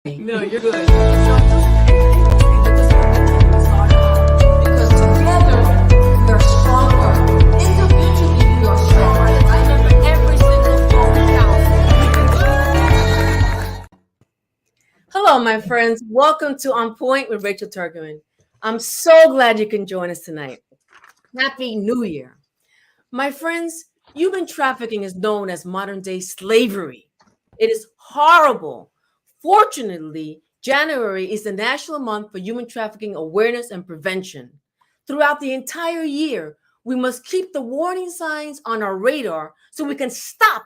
No, you're good. Because together we are stronger. Individually we are stronger. Remember, every single phone counts. Hello, my friends. Welcome to On Point with Rachel Tourgeman. I'm so glad you can join us tonight. Happy New Year. My friends, human trafficking is known as modern day slavery. It is horrible. Fortunately, January is the National Month for Human Trafficking Awareness and Prevention. Throughout the entire year, we must keep the warning signs on our radar so we can stop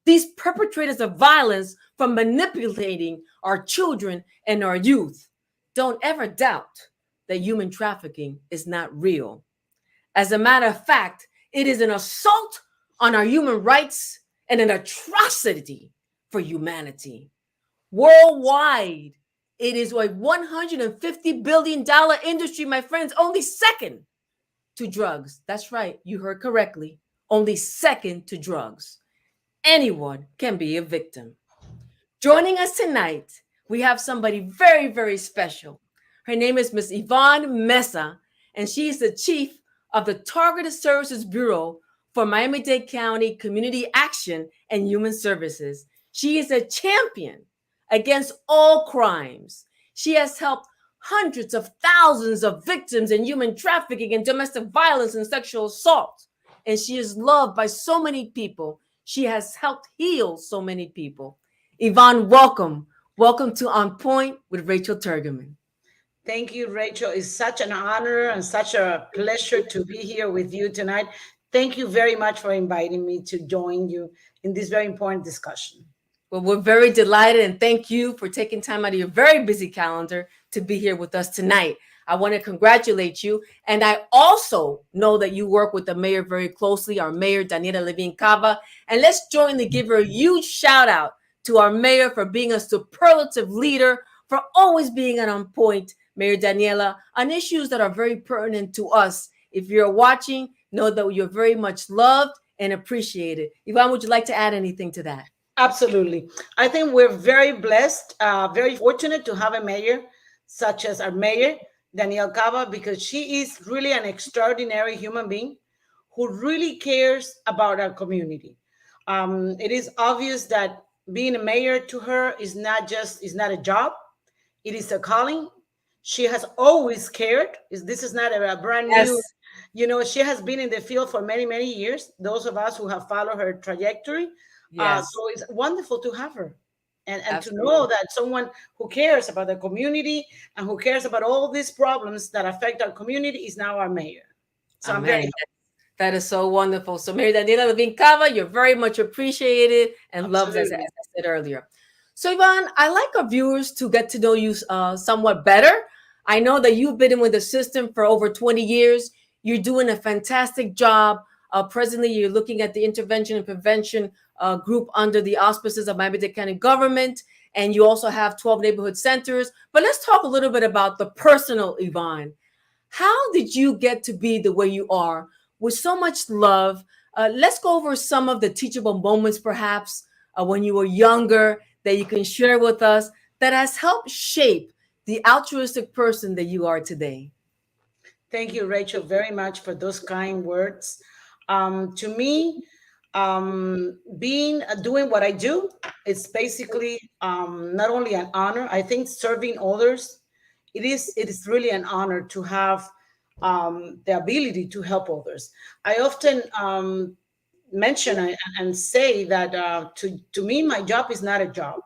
these perpetrators of violence from manipulating our children and our youth. Don't ever doubt that human trafficking is not real. As a matter of fact, it is an assault on our human rights and an atrocity for humanity. Worldwide, it is a $150 billion industry, my friends, only second to drugs. That's right, you heard correctly. Only second to drugs. Anyone can be a victim. Joining us tonight, we have somebody very, very special. Her name is Miss Ivon Mesa, and she is the chief of the Targeted Services Bureau for Miami-Dade County Community Action and Human Services. She is a champion against all crimes. She has helped hundreds of thousands of victims in human trafficking and domestic violence and sexual assault. And she is loved by so many people. She has helped heal so many people. Ivon, welcome. Welcome to On Point with Rachel Tourgeman. Thank you, Rachel. It's such an honor and such a pleasure to be here with you tonight. Thank you very much for inviting me to join you in this very important discussion. Well, we're very delighted, and thank you for taking time out of your very busy calendar to be here with us tonight. I want to congratulate you. And I also know that you work with the mayor very closely, our mayor, Daniela Levine Cava. And let's jointly give her a huge shout out to our mayor for being a superlative leader, for always being on point, Mayor Daniela, on issues that are very pertinent to us. If you're watching, know that you're very much loved and appreciated. Ivon, would you like to add anything to that? Absolutely. I think we're very blessed, very fortunate to have a mayor such as our mayor, Danielle Cava, because she is really an extraordinary human being who really cares about our community. It is obvious that being a mayor to her is not a job. It is a calling. She has always cared. This is not a brand new, she has been in the field for many, many years. Those of us who have followed her trajectory. So it's wonderful to have her and to know that someone who cares about the community and who cares about all these problems that affect our community is now our mayor. So I'm very happy. That is so wonderful. So Mayor Daniela Levine Cava, you're very much appreciated and loved, as I said earlier. So Ivon, I like our viewers to get to know you somewhat better. I know that you've been in with the system for over 20 years. You're doing a fantastic job. Presently, you're looking at the intervention and prevention group under the auspices of Miami-Dade County government. And you also have 12 neighborhood centers. But let's talk a little bit about the personal Ivon. How did you get to be the way you are with so much love? Let's go over some of the teachable moments, perhaps, when you were younger that you can share with us that has helped shape the altruistic person that you are today. Thank you, Rachel, very much for those kind words. To me, doing what I do, it's basically not only an honor. I think serving others, it is really an honor to have the ability to help others. I often mention and say that to me, my job is not a job.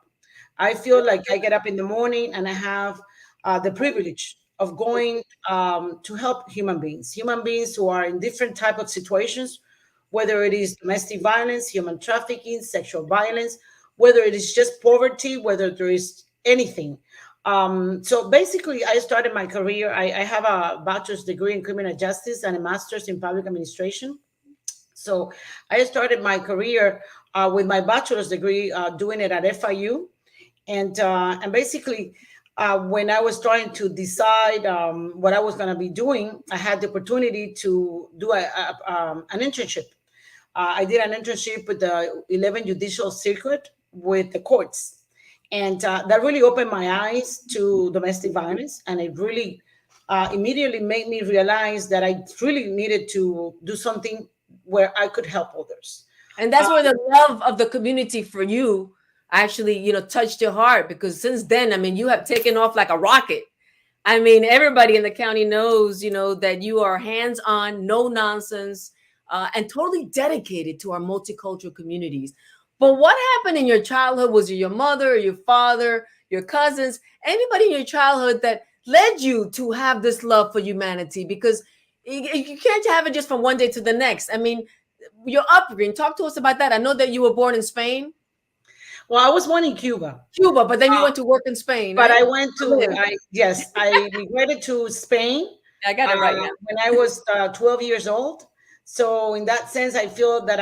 I feel like I get up in the morning and I have the privilege of going to help human beings who are in different type of situations, whether it is domestic violence, human trafficking, sexual violence, whether it is just poverty, whether there is anything. So basically, I started my career. I have a bachelor's degree in criminal justice and a master's in public administration. So I started my career with my bachelor's degree, doing it at FIU. And basically, when I was trying to decide what I was going to be doing, I had the opportunity to do an internship. I did an internship with the 11th Judicial Circuit with the courts. And that really opened my eyes to domestic violence, and it really immediately made me realize that I really needed to do something where I could help others. And that's where the love of the community for you actually, touched your heart, because since then, I mean, you have taken off like a rocket. I mean, everybody in the county knows, that you are hands-on, no nonsense, and totally dedicated to our multicultural communities. But what happened in your childhood? Was it your mother, your father, your cousins, anybody in your childhood that led you to have this love for humanity? Because you can't have it just from one day to the next. I mean, your upbringing, talk to us about that. I know that you were born in Spain. Well, I was born in Cuba. Cuba, but then you went to work in Spain, But right? I went to, yes, I migrated to Spain I got it right now. when I was 12 years old. So in that sense, I feel that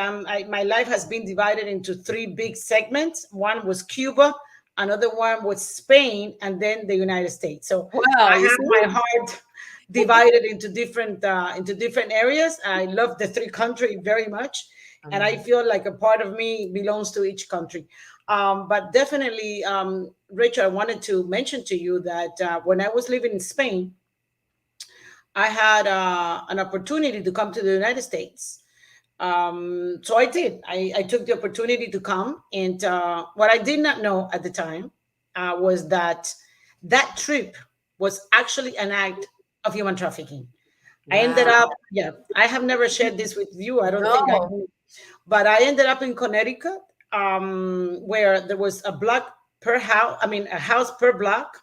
my life has been divided into three big segments. One was Cuba, another one was Spain, and then the United States. So Wow, I you have see? my heart divided into different areas. I love the three countries very much, and I feel like a part of me belongs to each country. But definitely, Rachel, I wanted to mention to you that when I was living in Spain, I had an opportunity to come to the United States. So I did. I took the opportunity to come. And what I did not know at the time was that that trip was actually an act of human trafficking. I ended Wow. up, yeah, I have never shared this with you. I don't think I No. did. But I ended up in Connecticut, where there was a block per house, I mean, a house per block,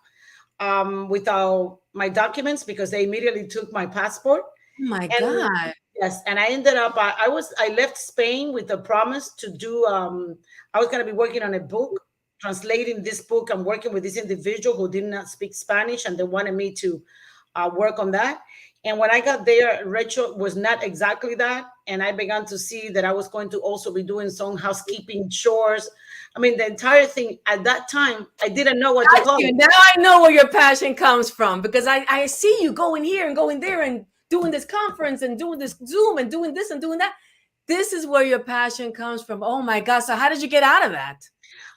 without my documents because they immediately took my passport. Oh my And God. yes, and I ended up, I left Spain with a promise to do, I was going to be working on a book, translating this book. I'm working with this individual who did not speak Spanish, and they wanted me to work on that. And when I got there, Rachel was not exactly that. And I began to see that I was going to also be doing some housekeeping chores. I mean, the entire thing at that time, I didn't know what to Got call you. it. Now I know where your passion comes from, because I see you going here and going there and doing this conference and doing this Zoom and doing this and doing that. This is where your passion comes from. Oh my God. So how did you get out of that?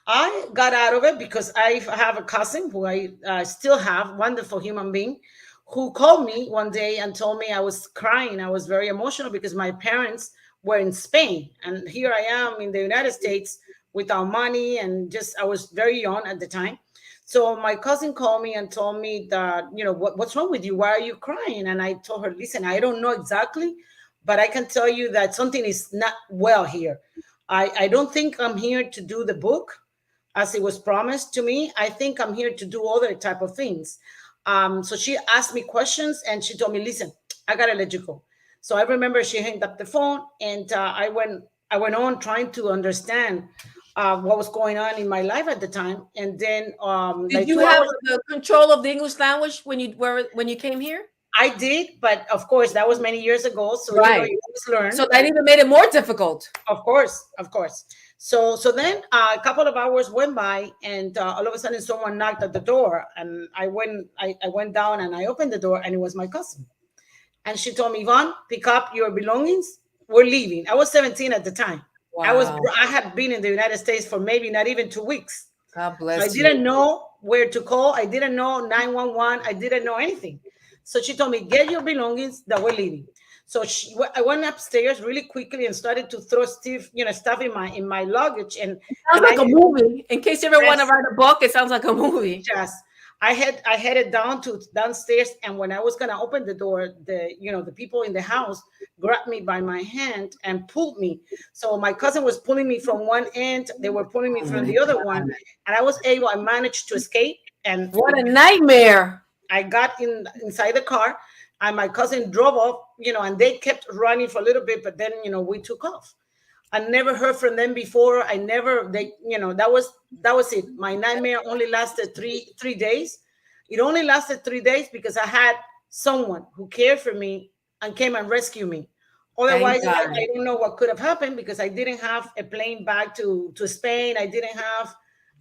I got out of it because I have a cousin who I still have, wonderful human being, who called me one day and told me I was crying. I was very emotional because my parents were in Spain. And here I am in the United States without money. And just, I was very young at the time. So my cousin called me and told me that, what's wrong with you? Why are you crying? And I told her, listen, I don't know exactly, but I can tell you that something is not well here. I don't think I'm here to do the book as it was promised to me. I think I'm here to do other type of things. So she asked me questions and she told me, listen, I gotta let you go. So I remember she hung up the phone, and I went on trying to understand what was going on in my life at the time. And then Did like you two have hours, the control of the English language when you came here? I did, but of course that was many years ago. So Right. you always learn. So that even made it more difficult. Of course, of course. So then a couple of hours went by, and all of a sudden someone knocked at the door, and I went down and I opened the door, and it was my cousin. And she told me, Yvonne, pick up your belongings. We're leaving. I was 17 at the time. Wow. I had been in the United States for maybe not even 2 weeks. God So I bless you. didn't know where to call. I didn't know 911. I didn't know anything. So she told me, get your belongings that we're leaving. So I went upstairs really quickly and started to throw stuff in my luggage. And Sounds like I a movie. In case you ever want to Yes. write a book, it sounds like a movie. just I headed downstairs, and when I was gonna open the door, the people in the house grabbed me by my hand and pulled me. So my cousin was pulling me from one end, they were pulling me Oh from my the other God. one, and I managed to escape. And What a nightmare. I got inside the car, and my cousin drove off, and they kept running for a little bit, but then we took off. I never heard from them before. That was it. My nightmare only lasted three days. It only lasted 3 days because I had someone who cared for me and came and rescued me. Thank Otherwise, God. I don't know what could have happened because I didn't have a plane back to Spain. I didn't have.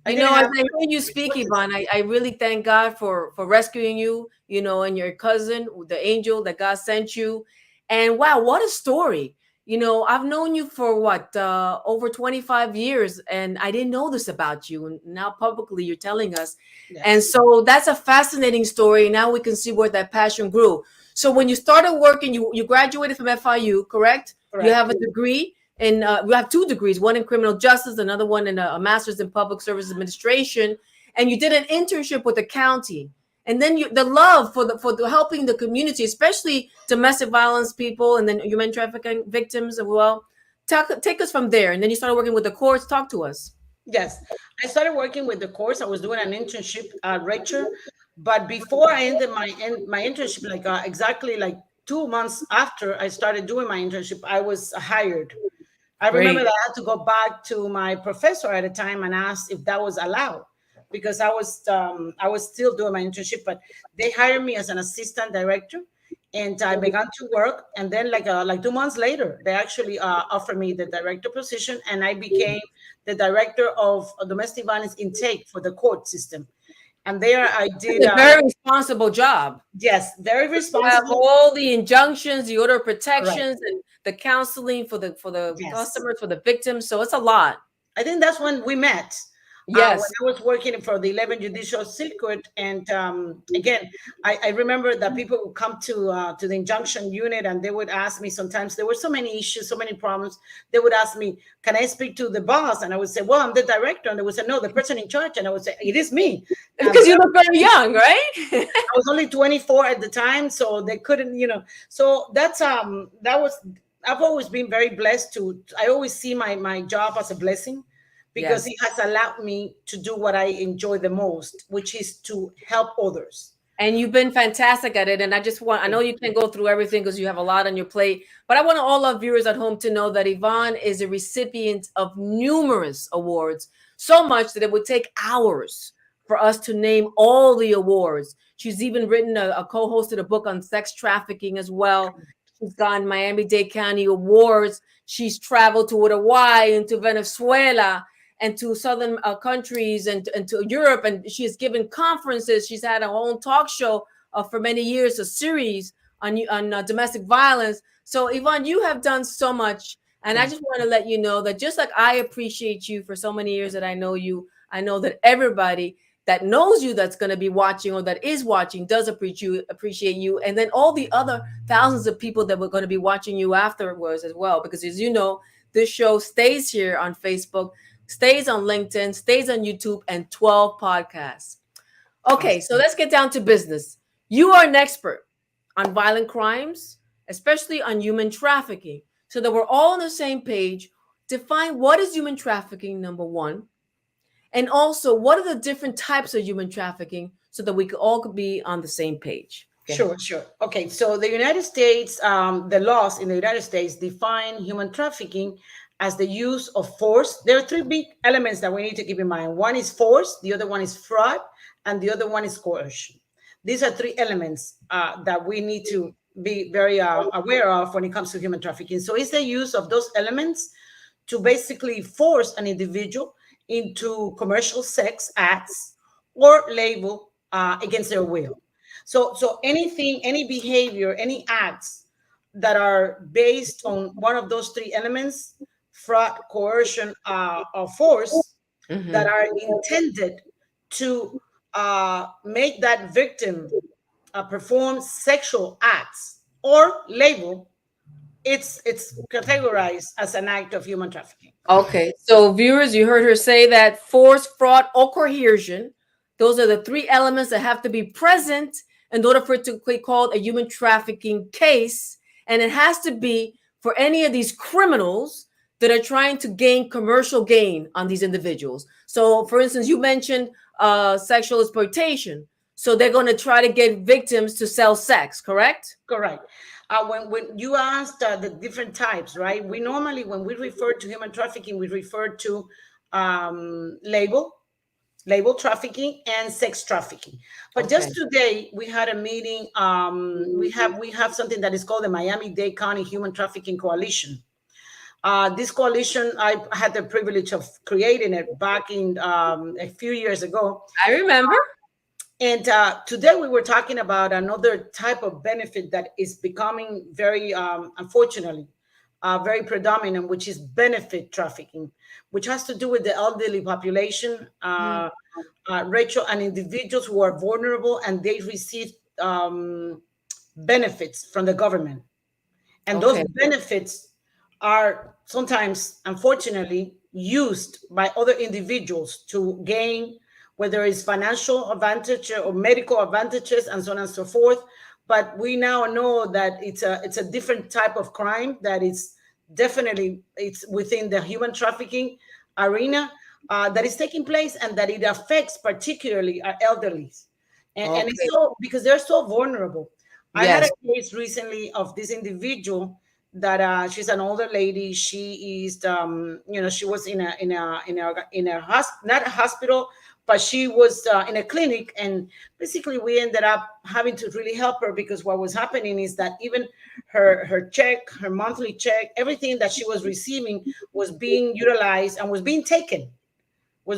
I didn't As have. I hear you speak, Ivon, I really thank God for rescuing you, and your cousin, the angel that God sent you. And wow, what a story. I've known you for what, over 25 years, and I didn't know this about you. And now publicly you're telling us. And Yes, so that's a fascinating story. Now we can see where that passion grew. So when you started working, you graduated from FIU, correct? You correct. have a degree, and you have two degrees, one in criminal justice, another one in a master's in public service administration. And you did an internship with the county, and then the love for helping the community, especially domestic violence people, and then human trafficking victims as well. Take us from there, and then you started working with the courts. Talk to us. Yes, I started working with the course. I was doing an internship at Rachel, but before I ended my internship, like exactly like 2 months after I started doing my internship, I was hired. I remember Great. that I had to go back to my professor at the time and ask if that was allowed, because I was still doing my internship, but they hired me as an assistant director, and I began to work. And then like 2 months later, they actually offered me the director position, and I became the director of domestic violence intake for the court system. And there I did It's a very responsible job. yes, very You have responsible. all the injunctions, the order of Right. protections, and the counseling for the Yes. customers, for the victims. So it's a lot. I think that's when we met. When Yes. I was working for the 11th Judicial Circuit, and again, I remember that people would come to the injunction unit, and they would ask me. Sometimes there were so many issues, so many problems. They would ask me, "Can I speak to the boss?" And I would say, "Well, I'm the director." And they would say, "No, the person in charge." And I would say, "It is me." Because But you look very young, right? I was only 24 at the time, so they couldn't. So that was. I've always been very blessed to. I always see my job as a blessing, because Yes. it has allowed me to do what I enjoy the most, which is to help others. And you've been fantastic at it. And I know you can't go through everything because you have a lot on your plate, but I want all our viewers at home to know that Ivon is a recipient of numerous awards, so much that it would take hours for us to name all the awards. She's even written a co-hosted a book on sex trafficking as well. She's gotten Miami-Dade County awards. She's traveled to Uruguay and to Venezuela and to southern countries and to Europe. And she has given conferences. She's had her own talk show for many years, a series on domestic violence. So, Ivon, you have done so much. And I Thank just want to let you know that just like I appreciate you for so many years that I know you, I know that everybody that knows you that's going to be watching or that is watching does appreciate you. And then all the other thousands of people that were going to be watching you afterwards as well. Because as you know, this show stays here on Facebook, stays on LinkedIn, stays on YouTube, and 12 podcasts. Okay, so Awesome. let's get down to business. You are an expert on violent crimes, especially on human trafficking. So that we're all on the same page. Define what is human trafficking, number one, and also what are the different types of human trafficking so that we could all be on the same page. Go ahead. Sure, sure. Okay, so the United States, the laws in the United States define human trafficking as the use of force. There are three big elements that we need to keep in mind. One is force, the other one is fraud, and the other one is coercion. These are three elements that we need to be very aware of when it comes to human trafficking. So it's the use of those elements to basically force an individual into commercial sex acts or labor against their will. So anything, any behavior, any acts that are based on one of those three elements, fraud, coercion, or force, that Mhm. are intended to make that victim perform sexual acts or labor, it's categorized as an act of human trafficking. Okay, so viewers, you heard her say that force, fraud, or coercion, those are the three elements that have to be present in order for it to be called a human trafficking case. And it has to be for any of these criminals that are trying to gain commercial gain on these individuals. So, for instance, you mentioned sexual exploitation. So they're going to try to get victims to sell sex, correct? Correct. When you asked the different types, right? We normally, when we refer to human trafficking, we refer to label trafficking and sex trafficking. But Okay. just today, we had a meeting. We have something that is called the Miami-Dade County Human Trafficking Coalition. This coalition, I had the privilege of creating it back in a few years ago. I remember. And today we were talking about another type of benefit that is becoming very, unfortunately, very predominant, which is benefit trafficking, which has to do with the elderly population, Mm. Rachel, and individuals who are vulnerable and they receive benefits from the government. And those Okay. benefits are sometimes, unfortunately, used by other individuals to gain, whether it's financial advantage or medical advantages, and so on and so forth. But we now know that it's a different type of crime that is definitely it's within the human trafficking arena that is taking place, and that it affects particularly our elderly. And it's Okay. so because they're so vulnerable. I had a Yes. case recently of this individual that she's an older lady. She is, she was not a hospital, but she was in a clinic, and basically we ended up having to really help her because what was happening is that even her check, her monthly check, everything that she was receiving was being utilized and was being taken by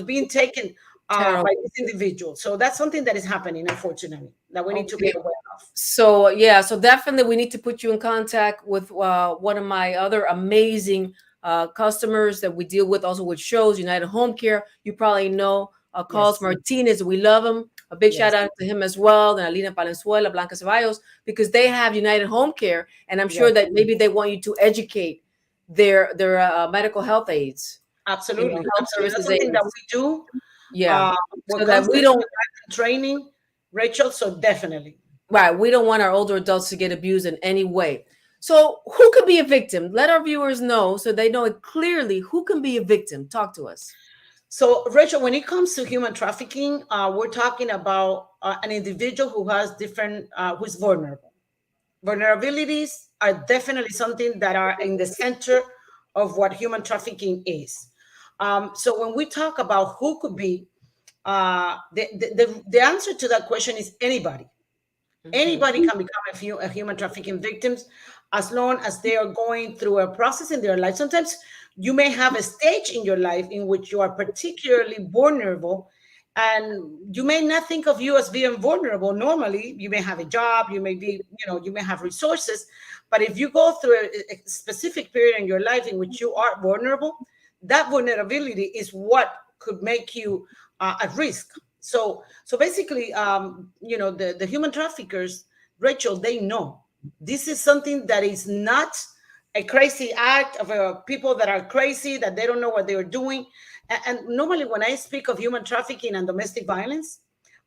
Terrible. this individual. So that's something that is happening, unfortunately, that we need to be Okay. aware of. So yeah, so definitely we need to put you in contact with one of my other amazing customers that we deal with also with shows, United Home Care. You probably know Carlos Yes, Martinez. We love him. A big shout yes, out to him as well, and Alina Palenzuela, Blanca Ceballos, because they have United Home Care, and I'm sure yes, that maybe they want you to educate their medical health aides, absolutely, health absolutely. That's services something that aides. we do. Yeah, We're so that we constantly don't. training, Rachel. So definitely. Right. We don't want our older adults to get abused in any way. So, who could be a victim? Let our viewers know so they know it clearly who can be a victim. Talk to us. So, Rachel, when it comes to human trafficking, we're talking about an individual who has who's vulnerable. Vulnerabilities are definitely something that are in the center of what human trafficking is. So, when we talk about who could be, the answer to that question is anybody. Mhm. Anybody can become a human trafficking victims as long as they are going through a process in their life. Sometimes you may have a stage in your life in which you are particularly vulnerable, and you may not think of you as being vulnerable. Normally, you may have a job, you may have resources, but if you go through a specific period in your life in which you are vulnerable, that vulnerability is what could make you at risk. So basically, the human traffickers, Rachel, they know this is something that is not a crazy act of people that are crazy, that they don't know what they are doing. And normally, when I speak of human trafficking and domestic violence,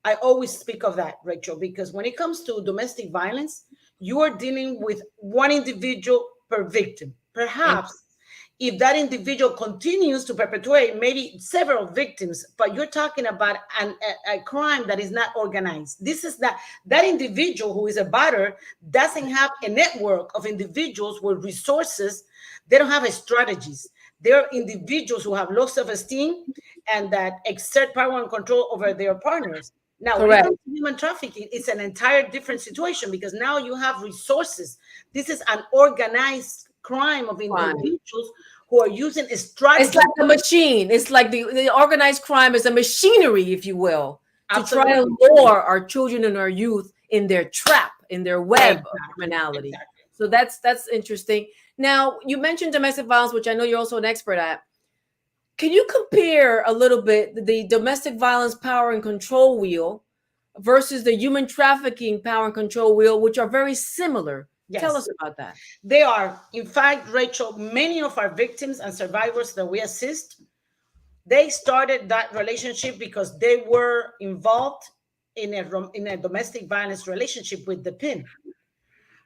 I always speak of that, Rachel, because when it comes to domestic violence, you are dealing with one individual per victim. And Perhaps if that individual continues to perpetuate maybe several victims, but you're talking about a crime that is not organized. This is not that individual who is a batterer doesn't have a network of individuals with resources. They don't have a strategies. They're individuals who have low self-esteem and that exert power and control over their partners. Now, when it correct. comes to human trafficking, it's an entire different situation because now you have resources. This is an organized crime of Crime. individuals who are using a It's strategy. like a machine. It's like the organized crime is a machinery, if you will, to try to Absolutely. lure our children and our youth in their trap, in their web of Exactly. criminality. Exactly. So that's interesting. Now, you mentioned domestic violence, which I know you're also an expert at. Can you compare a little bit the domestic violence power and control wheel versus the human trafficking power and control wheel, which are very similar? Tell us Yes, about that. they are. In fact, Rachel, many of our victims and survivors that we assist, they started that relationship because they were involved in a domestic violence relationship with the pin.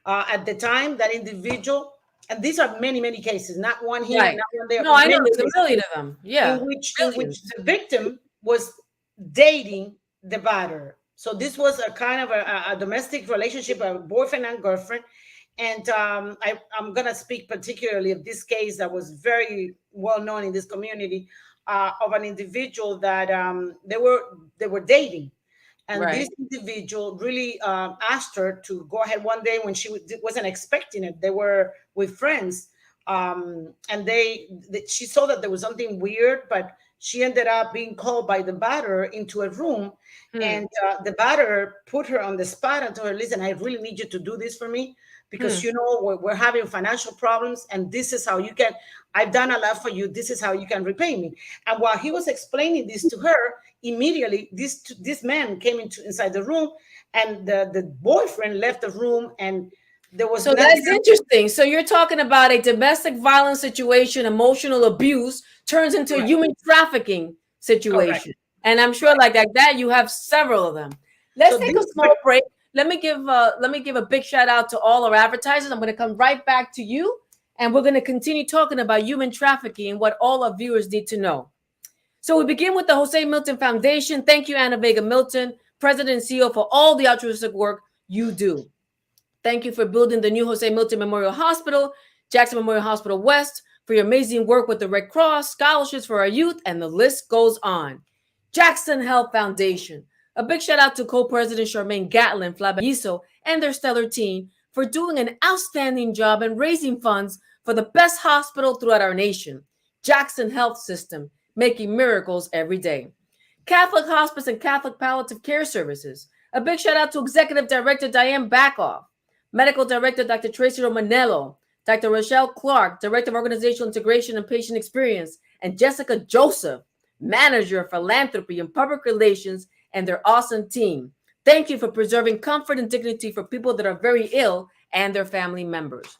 At the time, that individual, and these are many, many cases, not one here, Right. not one there, No, I know many there's a cases, million of them. in Yeah. which Billions. the victim was dating the batterer. So this was a kind of a domestic relationship, a boyfriend and girlfriend. And I'm gonna speak particularly of this case that was very well known in this community of an individual that they were dating, and Right. this individual really asked her to go ahead one day when she wasn't expecting it. They were with friends, and she saw that there was something weird, but she ended up being called by the batterer into a room, Hmm. and the batterer put her on the spot and told her, "Listen, I really need you to do this for me." because we're having financial problems, and this is how you can. I've done a lot for you. This is how you can repay me. And while he was explaining this to her, immediately this man came inside the room, and the boyfriend left the room, and there was So nothing. that's interesting. So you're talking about a domestic violence situation, emotional abuse turns into a Correct. human trafficking Correct. situation. And I'm sure like that, you have several of them. Let's So take a this, small break. Let me give a big shout out to all our advertisers. I'm going to come right back to you, and we're going to continue talking about human trafficking and what all our viewers need to know. So we begin with the Jose Milton Foundation. Thank you, Anna Vega Milton, President and CEO, for all the altruistic work you do. Thank you for building the new Jose Milton Memorial Hospital, Jackson Memorial Hospital West, for your amazing work with the Red Cross, scholarships for our youth, and the list goes on. Jackson Health Foundation. A big shout out to co-president Charmaine Gatlin, Flabayiso, and their stellar team for doing an outstanding job and raising funds for the best hospital throughout our nation. Jackson Health System, making miracles every day. Catholic Hospice and Catholic Palliative Care Services. A big shout out to Executive Director Diane Backoff, Medical Director Dr. Tracy Romanello, Dr. Rochelle Clark, Director of Organizational Integration and Patient Experience, and Jessica Joseph, Manager of Philanthropy and Public Relations, and their awesome team. Thank you for preserving comfort and dignity for people that are very ill and their family members.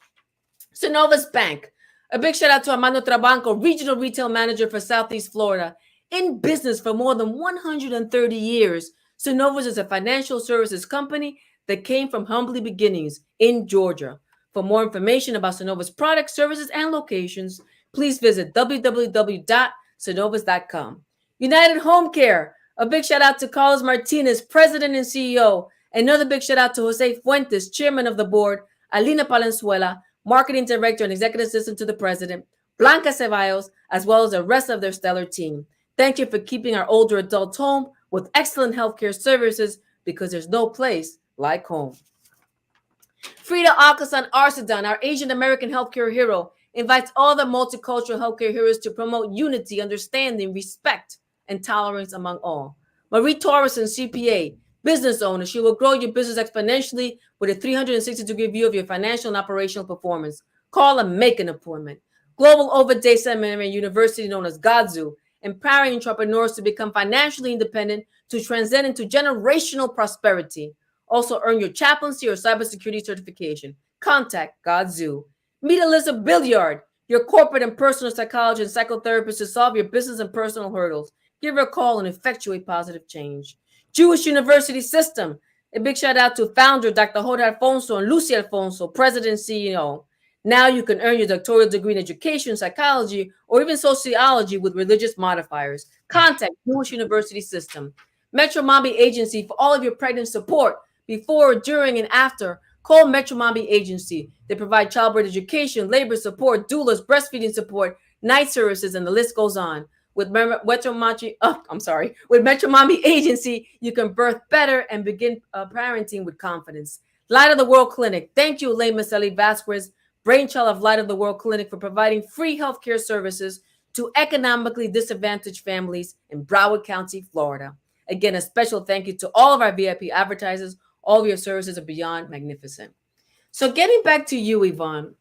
Synovus Bank. A big shout out to Armando Trabanco, Regional Retail Manager for Southeast Florida. In business for more than 130 years, Synovus is a financial services company that came from humbly beginnings in Georgia. For more information about Synovus products, services, and locations, please visit www.synovus.com. United Home Care. A big shout out to Carlos Martinez, President and CEO. Another big shout out to Jose Fuentes, Chairman of the Board, Alina Palenzuela, Marketing Director and Executive Assistant to the President, Blanca Ceballos, as well as the rest of their stellar team. Thank you for keeping our older adults home with excellent healthcare services, because there's no place like home. Frida Akasan Arsadan, our Asian American healthcare hero, invites all the multicultural healthcare heroes to promote unity, understanding, respect, and tolerance among all. Marie Torreson, CPA, business owner. She will grow your business exponentially with a 360-degree view of your financial and operational performance. Call and make an appointment. Global Overday Seminary University, known as GODZU, empowering entrepreneurs to become financially independent to transcend into generational prosperity. Also earn your chaplaincy or cybersecurity certification. Contact GODZU. Meet ELISA BELLIARD, your corporate and personal psychologist and psychotherapist to solve your business and personal hurdles. Give her a call and effectuate positive change. Jewish University System. A big shout out to founder Dr. Jorge Alfonso and Lucy Alfonso, President and CEO. Now you can earn your doctoral degree in education, psychology, or even sociology with religious modifiers. Contact Jewish University System. Metro Mommy Agency for all of your pregnant support before, during, and after. Call Metro Mommy Agency. They provide childbirth education, labor support, doulas, breastfeeding support, night services, and the list goes on. With Metro Mommy Agency, you can birth better and begin parenting with confidence. Light of the World Clinic. Thank you, Elaine Maselli Vasquez, brainchild of Light of the World Clinic, for providing free healthcare services to economically disadvantaged families in Broward County, Florida. Again, a special thank you to all of our VIP advertisers. All of your services are beyond magnificent. So getting back to you, Ivon,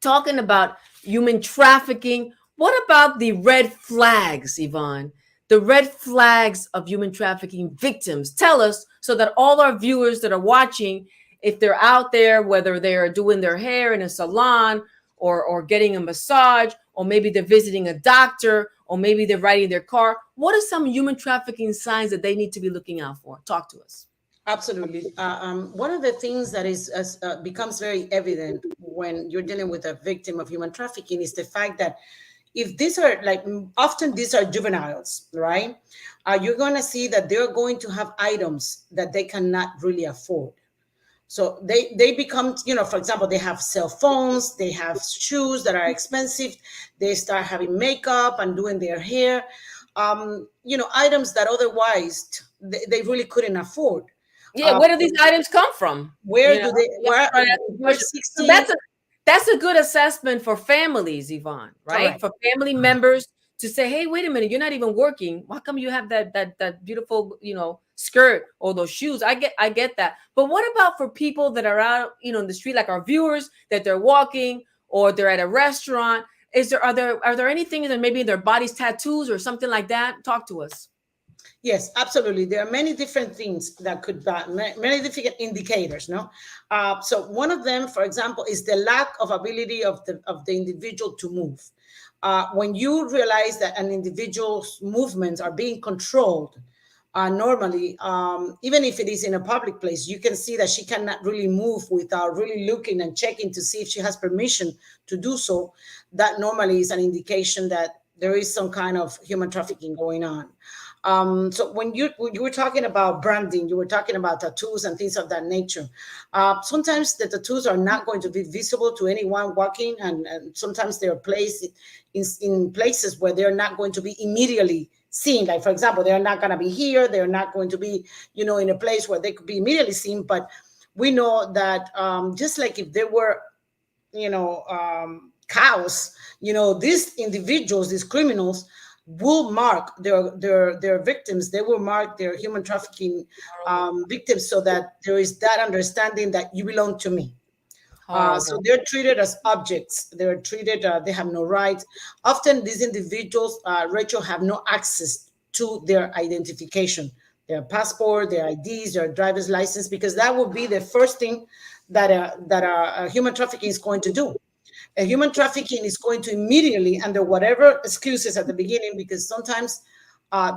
talking about human trafficking, what about the red flags, Ivon? The red flags of human trafficking victims. Tell us, so that all our viewers that are watching, if they're out there, whether they're doing their hair in a salon or getting a massage, or maybe they're visiting a doctor, or maybe they're riding their car, what are some human trafficking signs that they need to be looking out for? Talk to us. Absolutely. One of the things that becomes very evident when you're dealing with a victim of human trafficking is the fact that if these are often these are juveniles, right? You're going to see that they're going to have items that they cannot really afford. So they become, for example, they have cell phones, they have shoes that are expensive, they start having makeup and doing their hair, items that otherwise they really couldn't afford. Yeah, where do these items come from? Where do they? So that's a good assessment for families, Ivon, right? Correct. For family members to say, "Hey, wait a minute, you're not even working. How come you have that beautiful, skirt or those shoes. I get that. But what about for people that are out, in the street, like our viewers, that they're walking or they're at a restaurant? Are there anything that maybe in their bodies, tattoos or something like that? Talk to us. Yes, absolutely. There are many different things that could be many different indicators. No, so one of them, for example, is the lack of ability of the individual to move. When you realize that an individual's movements are being controlled, normally, even if it is in a public place, you can see that she cannot really move without really looking and checking to see if she has permission to do so. That normally is an indication that there is some kind of human trafficking going on. So when you were talking about branding, you were talking about tattoos and things of that nature. Sometimes the tattoos are not going to be visible to anyone walking, and sometimes they are placed in places where they're not going to be immediately seen. Like, for example, they're not going to be here. They're not going to be, in a place where they could be immediately seen. But we know that just like if there were, cows, these individuals, these criminals, will mark their victims. They will mark their human trafficking victims, so that there is that understanding that you belong to me. So they're treated as objects. They're treated, they have no rights. Often these individuals, Rachel, have no access to their identification, their passport, their IDs, their driver's license, because that will be the first thing that human trafficking is going to do. A human trafficking is going to immediately, under whatever excuses at the beginning, because sometimes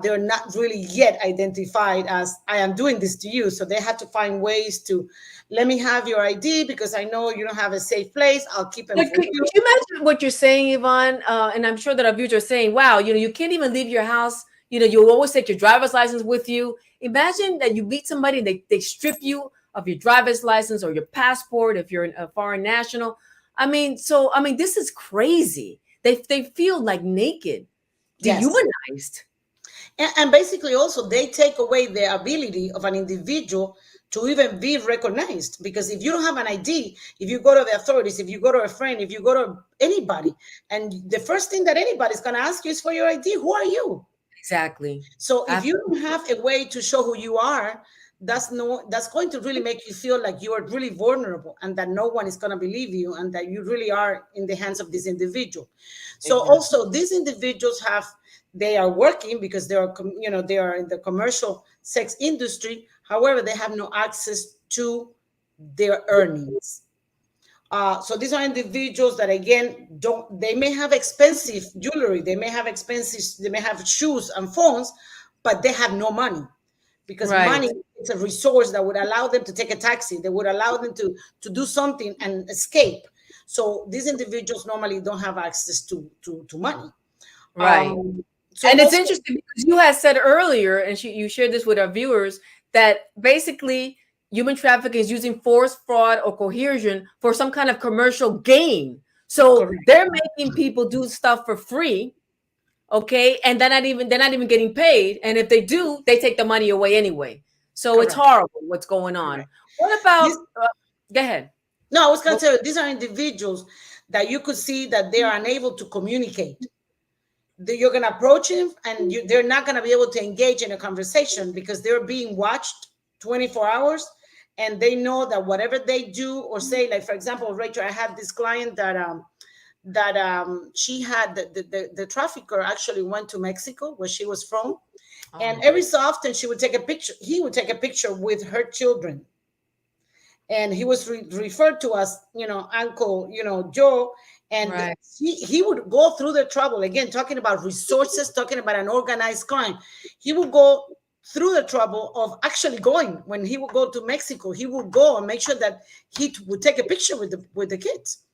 they're not really yet identified as, I am doing this to you. So they have to find ways to, let me have your ID because I know you don't have a safe place. I'll keep them for Could you. you imagine what you're saying, Ivon? And I'm sure that our viewers are saying, wow, you can't even leave your house. You always take your driver's license with you. Imagine that you meet somebody and they strip you of your driver's license or your passport if you're a foreign national. This is crazy. They feel like naked, Yes. dehumanized. And basically also they take away the ability of an individual to even be recognized, because if you don't have an ID, if you go to the authorities, if you go to a friend, if you go to anybody, and the first thing that anybody's going to ask you is for your ID, who are you? Exactly. So if you don't have a way to show who you are, that's going to really make you feel like you are really vulnerable, and that no one is going to believe you, and that you really are in the hands of this individual. So Exactly. also these individuals they are working because they are in the commercial sex industry. However, they have no access to their earnings. So these are individuals that, again, they may have expensive jewelry, they may have shoes and phones, but they have no money, because Right. money is a resource that would allow them to take a taxi, that would allow them to do something and escape. So these individuals normally don't have access to money. Right. So And it's also, interesting because you had said earlier, and you shared this with our viewers, that basically human trafficking is using force, fraud, or coercion for some kind of commercial gain. So correct. they're making people do stuff for free, okay, and they're not even getting paid. And if they do, they take the money away anyway. So it's Correct. horrible what's going on. Correct. What about? This, Go ahead. no, I was going to tell you, these are individuals that you could see that they are unable to communicate. You're going to approach him, and they're not going to be able to engage in a conversation because they're being watched 24 hours. And they know that whatever they do or say, like, for example, Rachel, I had this client that she had the trafficker actually went to Mexico, where she was from. And every so often he would take a picture with her children. And he was referred to as, Uncle, Joe. And Right. he would go through the trouble, again, talking about resources, talking about an organized crime. He would go through the trouble of actually going. When he would go to Mexico, he would go and make sure that he would take a picture with the kids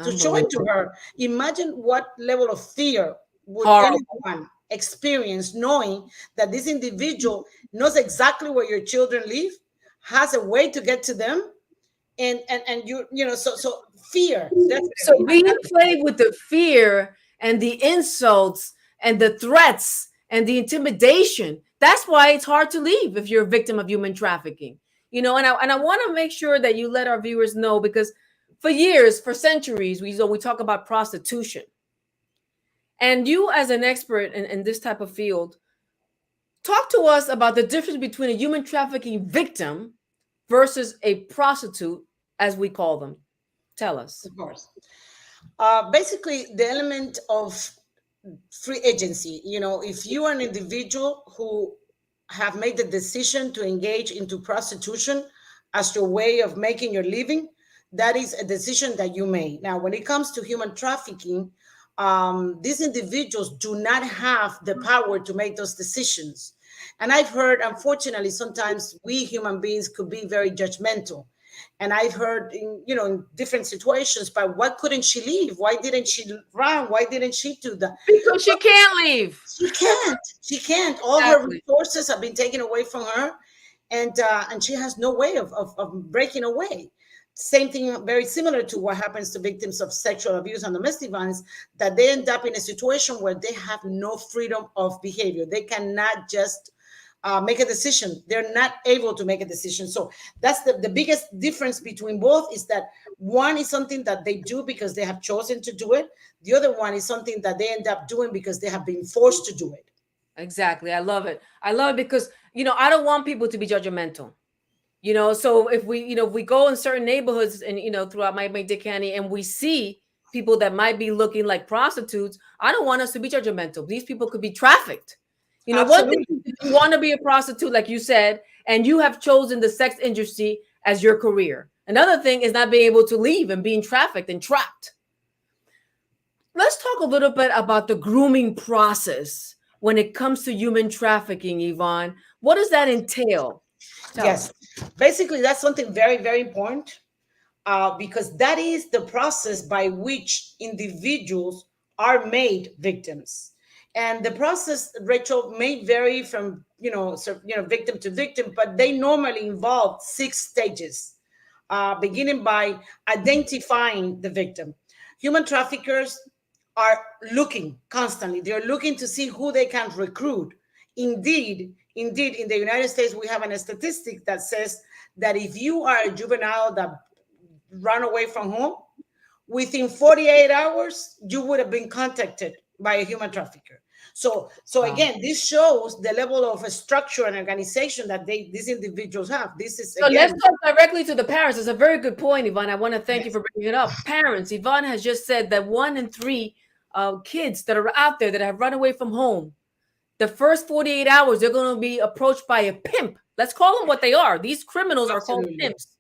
to show it to her. Imagine what level of fear would anyone experience, knowing that this individual knows exactly where your children live, has a way to get to them, and so fear. So Definitely. being played with the fear and the insults and the threats and the intimidation, that's why it's hard to leave if you're a victim of human trafficking. And I want to make sure that you let our viewers know, because for years, for centuries, we talk about prostitution. And you, as an expert in this type of field, Talk to us about the difference between a human trafficking victim versus a prostitute, as we call them. Tell us. Of course. Basically, the element of free agency. If you are an individual who have made the decision to engage into prostitution as your way of making your living, that is a decision that you made. Now, when it comes to human trafficking, these individuals do not have the power to make those decisions. And I've heard, unfortunately, sometimes we human beings could be very judgmental. And I've heard in different situations, but why couldn't she leave? Why didn't she run? Why didn't she do that? Because she can't leave. She can't. She can't. All her resources have been taken away from her, and she has no way of breaking away. Same thing, very similar to what happens to victims of sexual abuse and domestic violence, that they end up in a situation where they have no freedom of behavior. They cannot just make a decision. They're not able to make a decision. So that's the biggest difference between both, is that one is something that they do because they have chosen to do it. The other one is something that they end up doing because they have been forced to do it. Exactly. I love it. I love it because, I don't want people to be judgmental. So if we go in certain neighborhoods and, throughout Miami-Dade County, and we see people that might be looking like prostitutes, I don't want us to be judgmental. These people could be trafficked. One thing, if you want to be a prostitute, like you said, and you have chosen the sex industry as your career. Another thing is not being able to leave and being trafficked and trapped. Let's talk a little bit about the grooming process when it comes to human trafficking, Ivon. What does that entail? Yes, basically that's something very, very important, because that is the process by which individuals are made victims. And the process, Rachel, may vary from victim to victim, but they normally involve 6 stages, beginning by identifying the victim. Human traffickers are looking constantly. They're looking to see who they can recruit. Indeed, in the United States, we have a statistic that says that if you are a juvenile that ran away from home, within 48 hours, you would have been contacted by a human trafficker. So again, this shows the level of a structure and organization that these individuals have. This is, again, let's talk directly to the parents. It's a very good point, Ivon. I want to thank you for bringing it up. Parents, Ivon has just said that 1 in 3 kids that are out there that have run away from home, the first 48 hours, they're going to be approached by a pimp. Let's call them what they are. These criminals are called pimps.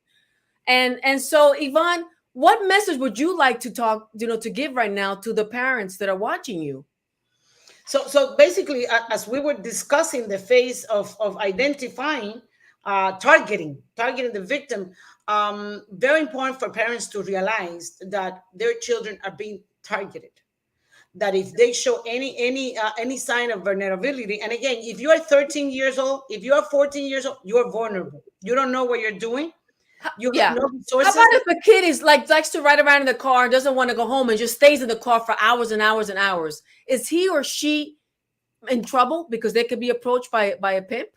And so, Ivon, what message would you like to to give right now to the parents that are watching you? So basically, as we were discussing the phase of identifying, targeting the victim, very important for parents to realize that their children are being targeted. That if they show any sign of vulnerability, and again, if you are 13 years old, if you are 14 years old, you are vulnerable. You don't know what you're doing. You have no resources. How about if a kid is likes to ride around in the car and doesn't want to go home and just stays in the car for hours and hours and hours? Is he or she in trouble because they could be approached by a pimp?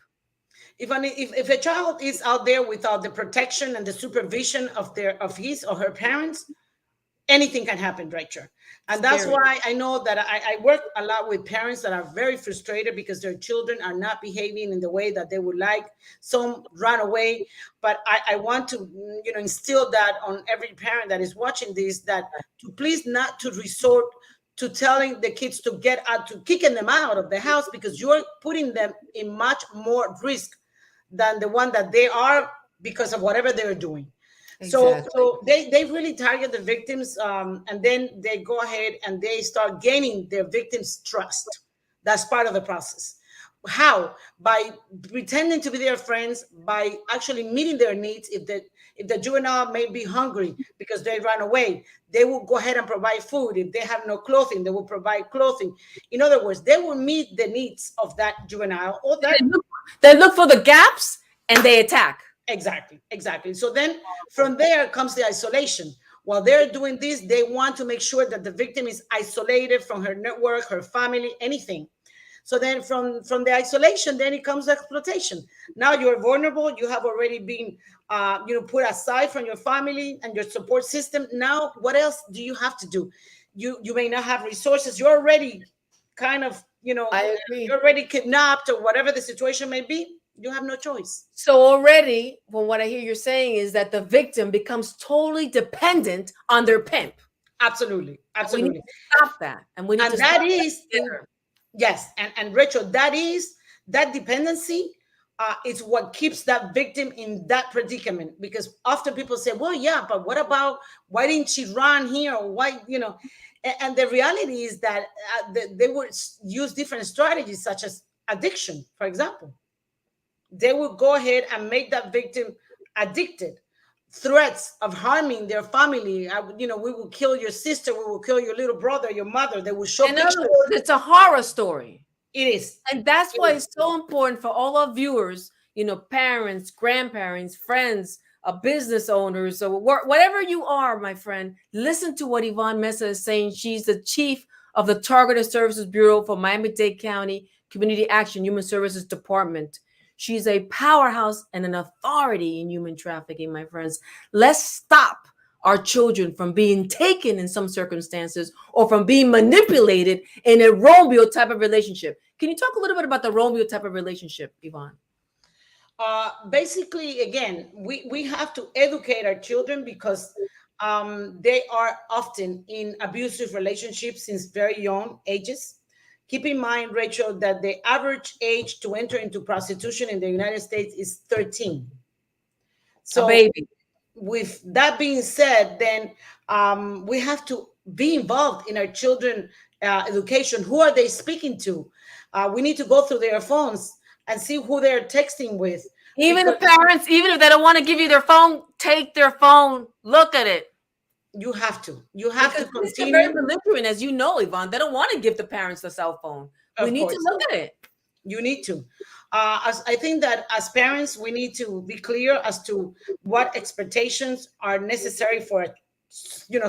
If a child is out there without the protection and the supervision of his or her parents, anything can happen, Rachel. And that's why I know that I work a lot with parents that are very frustrated because their children are not behaving in the way that they would like. Some run away, but I want to instill that on every parent that is watching this, that to please not to resort to telling the kids to get out, to kicking them out of the house, because you're putting them in much more risk than the one that they are because of whatever they're doing. Exactly. So they really target the victims, and then they go ahead and they start gaining their victims' trust. That's part of the process. How? By pretending to be their friends, by actually meeting their needs. If the juvenile may be hungry because they ran away, they will go ahead and provide food. If they have no clothing, they will provide clothing. In other words, they will meet the needs of that juvenile. Or they look for the gaps and they attack. Exactly. So then from there comes the isolation. While they're doing this, they want to make sure that the victim is isolated from her network, her family, anything. So then from the isolation, then it comes exploitation. Now you're vulnerable. You have already been put aside from your family and your support system. Now, what else do you have to do? You may not have resources. You're already kind of I agree. you're already kidnapped or whatever the situation may be, you have no choice. So already, well, what I hear you're saying is that the victim becomes totally dependent on their pimp. Absolutely. And we need Absolutely. to stop that. And we need to And that stop is, together. yes, and Rachel, that dependency is what keeps that victim in that predicament. Because often people say, well, yeah, but what about, why didn't she run here? Or why, and the reality is that they would use different strategies, such as addiction, for example. They would go ahead and make that victim addicted. Threats of harming their family. We will kill your sister. We will kill your little brother, your mother. They will show In pictures. other words, it's a horror story. It is. And that's why it's so important for all our viewers, parents, grandparents, friends, business owners, or whatever you are, my friend, listen to what Ivon Mesa is saying. She's the chief of the Targeted Services Bureau for Miami-Dade County Community Action Human Services Department. She's a powerhouse and an authority in human trafficking, my friends. Let's stop our children from being taken in some circumstances or from being manipulated in a Romeo type of relationship. Can you talk a little bit about the Romeo type of relationship, Ivon? Basically, again, we have to educate our children because they are often in abusive relationships since very young ages. Keep in mind, Rachel, that the average age to enter into prostitution in the United States is 13. So, a baby. With that being said, then we have to be involved in our children' education. Who are they speaking to? We need to go through their phones and see who they're texting with. Even the parents, even if they don't want to give you their phone, take their phone, look at it. You have to. You have to Because continue. they're very belligerent, as you know, Ivon. They don't want to give the parents the cell phone. We need to look at it. You need to. As I think that as parents, we need to be clear as to what expectations are necessary for,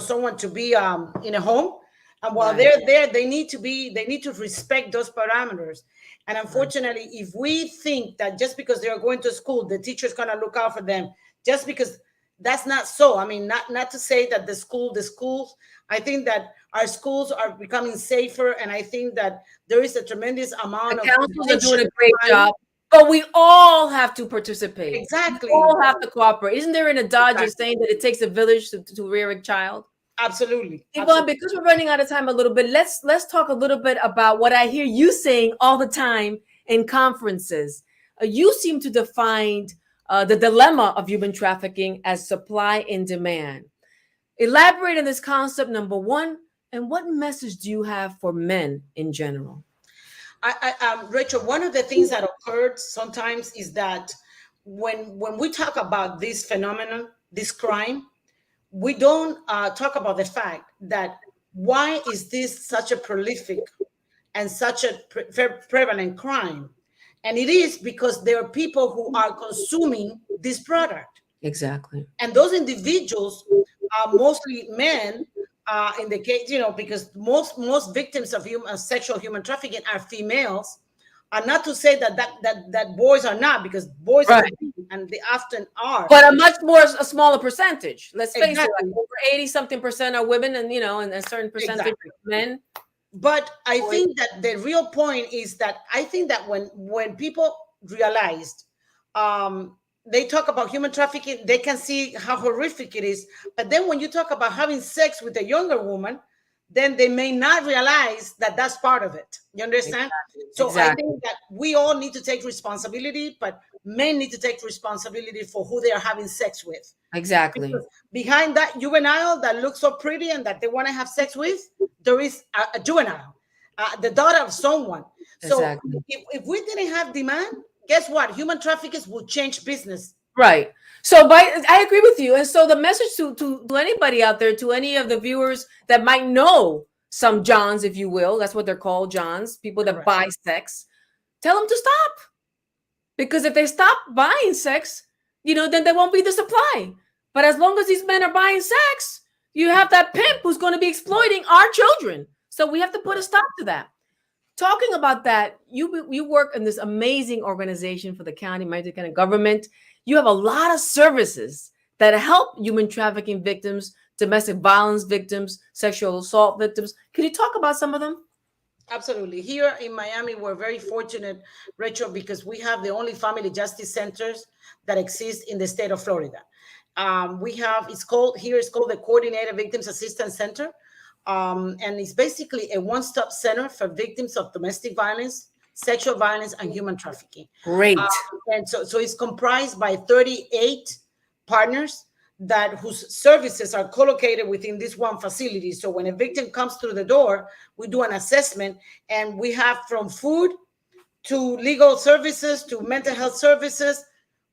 someone to be in a home. And while they're there, they need to respect those parameters. And unfortunately, if we think that just because they are going to school, the teacher's going to look out for them, just because that's not so. I mean, not to say that the schools, I think that our schools are becoming safer. And I think that there is a tremendous amount of counselors are doing a great job. But we all have to participate. Exactly. We all have to cooperate. Isn't there an adage saying that it takes a village to rear a child? Absolutely. Ivon, because we're running out of time a little bit, let's talk a little bit about what I hear you saying all the time in conferences. You seem to define the dilemma of human trafficking as supply and demand. Elaborate on this concept, number one, and what message do you have for men in general? Rachel, one of the things that occurred sometimes is that when we talk about this phenomenon, this crime, we don't talk about the fact that why is this such a prolific and such a prevalent crime? And it is because there are people who are consuming this product. Exactly. And those individuals are mostly men. In the case, because most victims of sexual human trafficking are females, and not to say that boys are not, because boys are, and they often are, but a smaller percentage. Let's face it, like over 80-something% are women, and and a certain percentage men. But I think that the real point is that I think that when people realized, they talk about human trafficking, they can see how horrific it is. But then when you talk about having sex with a younger woman, then they may not realize that that's part of it. You understand? Exactly. So I think that we all need to take responsibility, but men need to take responsibility for who they are having sex with. Exactly. Because behind that juvenile that looks so pretty and that they want to have sex with, there is a juvenile, the daughter of someone. So if we didn't have demand, guess what? Human traffickers will change business. Right. So I agree with you. And so the message to anybody out there, to any of the viewers that might know some Johns, if you will, that's what they're called, Johns, people that buy sex, tell them to stop. Because if they stop buying sex, then there won't be the supply. But as long as these men are buying sex, you have that pimp who's going to be exploiting our children. So we have to put a stop to that. Talking about that, you work in this amazing organization for the county, Miami-Dade County government. You have a lot of services that help human trafficking victims, domestic violence victims, sexual assault victims. Can you talk about some of them? Absolutely. Here in Miami, we're very fortunate, Rachel, because we have the only family justice centers that exist in the state of Florida. We have, it's called the Coordinated Victims Assistance Center. And it's basically a one-stop center for victims of domestic violence, sexual violence, and human trafficking. Great. And so it's comprised by 38 partners that whose services are co-located within this one facility. So when a victim comes through the door, we do an assessment, and we have from food to legal services to mental health services,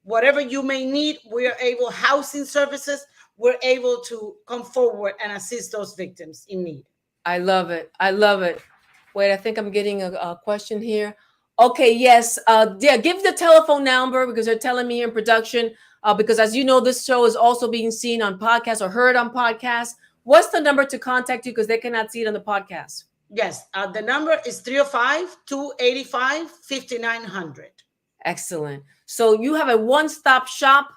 whatever you may need, we are able, housing services, we're able to come forward and assist those victims in need. I love it. I love it. Wait, I think I'm getting a question here. Okay, yes. Yeah, give the telephone number because they're telling me in production. Because as you know, this show is also being seen on podcasts or heard on podcasts. What's the number to contact you because they cannot see it on the podcast? Yes, the number is 305-285-5900. Excellent. So you have a one-stop shop,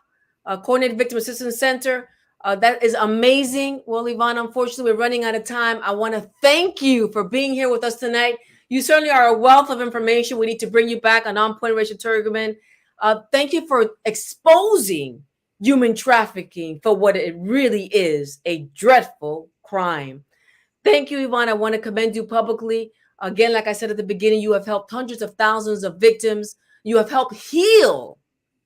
Coordinated Victim Assistance Center. That is amazing. Well, Ivon, unfortunately, we're running out of time. I want to thank you for being here with us tonight. You certainly are a wealth of information. We need to bring you back on Point, Rachel Tourgeman. Thank you for exposing human trafficking for what it really is, a dreadful crime. Thank you, Ivon. I want to commend you publicly. Again, like I said at the beginning, you have helped hundreds of thousands of victims. You have helped heal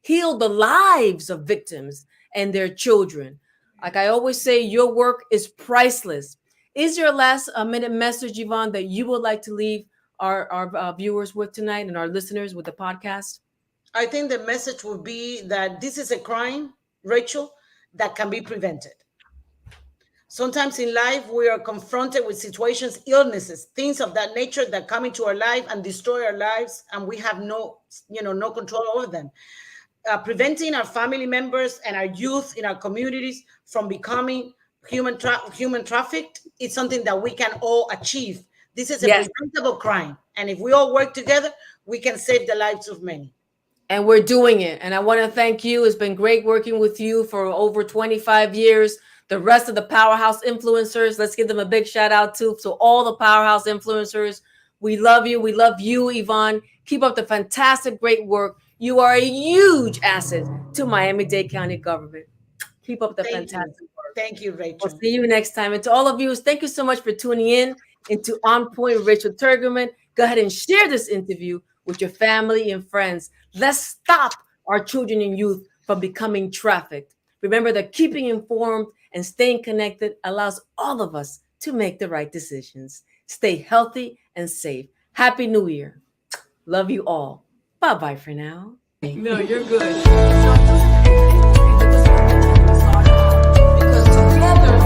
the lives of victims and their children. Like I always say, your work is priceless. Is there a last minute message, Ivon, that you would like to leave our viewers with tonight and our listeners with the podcast? I think the message would be that this is a crime, Rachel, that can be prevented. Sometimes in life, we are confronted with situations, illnesses, things of that nature that come into our life and destroy our lives, and we have no control over them. Preventing our family members and our youth in our communities from becoming human trafficked is something that we can all achieve. This is a preventable crime, and if we all work together, we can save the lives of many. And we're doing it. And I want to thank you. It's been great working with you for over 25 years. The rest of the powerhouse influencers, let's give them a big shout out to all the powerhouse influencers. We love you. We love you, Ivon. Keep up the fantastic, great work. You are a huge asset to Miami-Dade County government. Keep up the fantastic work. Thank you, Rachel. We'll see you next time. And to all of you, thank you so much for tuning in into On Point with Rachel Tourgeman. Go ahead and share this interview with your family and friends. Let's stop our children and youth from becoming trafficked. Remember that keeping informed and staying connected allows all of us to make the right decisions. Stay healthy and safe. Happy New Year. Love you all. Bye-bye for now. No, you're good. Because together